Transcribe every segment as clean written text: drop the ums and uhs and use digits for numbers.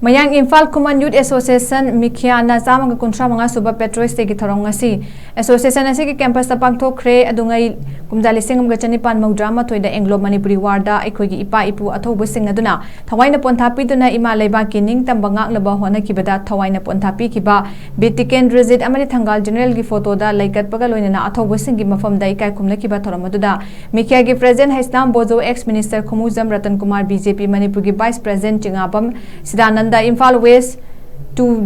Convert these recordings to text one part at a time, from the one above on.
Mayang Imphal Khuman Youth Association Mikhiya na Mayang Imphal Suba Patriots tegi Thouram Ngasi Association ASIGI campus ta PANGTHOKKHRE adungai kumjali singam gachani pan maudrama thoida Anglo manipuri warda ekhoi ipa ipu athobu sing aduna thawaina ponthapi duna ima leiba kining tambangak laba hona kibada thawaina ponthapi kiba bitiken rigid amani thangal general gi photo da laikat paga loina athobu sing gi mafam dai kai khumna kiba Thouram aduda Mikhiya gi president Haisnam Bozo ex minister Khumuzam Ratan Kumar BJP Manipur gi vice president Chingabam Sidananda Imphal West to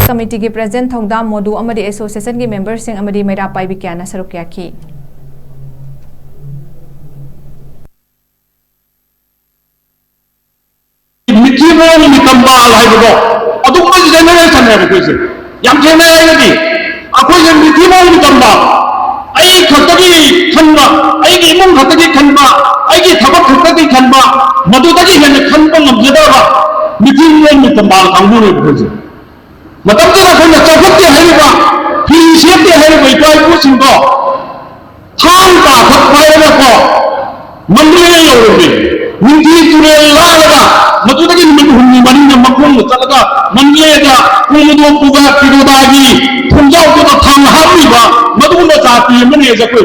committee के president Thongdam Modu amadi association के members sing amadi Maira Pai Bikyana Sarukya ki Mikhiya ni tamba lai bo adu ko generation hai ko se yam thena ai ni akoi je Mikhiya ni tamba ai khatagi khanba ai gi imung khatagi khanba ai gi thabak khatagi khanba madu tagi hen khanba ngamjeda ba Mikhiya ni tamba kangu ni ko se matam jara khona chawthti hai ba fi siapti hai ba ikai ko sing ko thang ka khat pai na ko mandri ni lo ni Mikhiya ture la la madu tagi ni hunni mani na makhong chalaga manle da kumu puga pirodagi thumjau ko thang ha ri ba madu na jati mane ja ko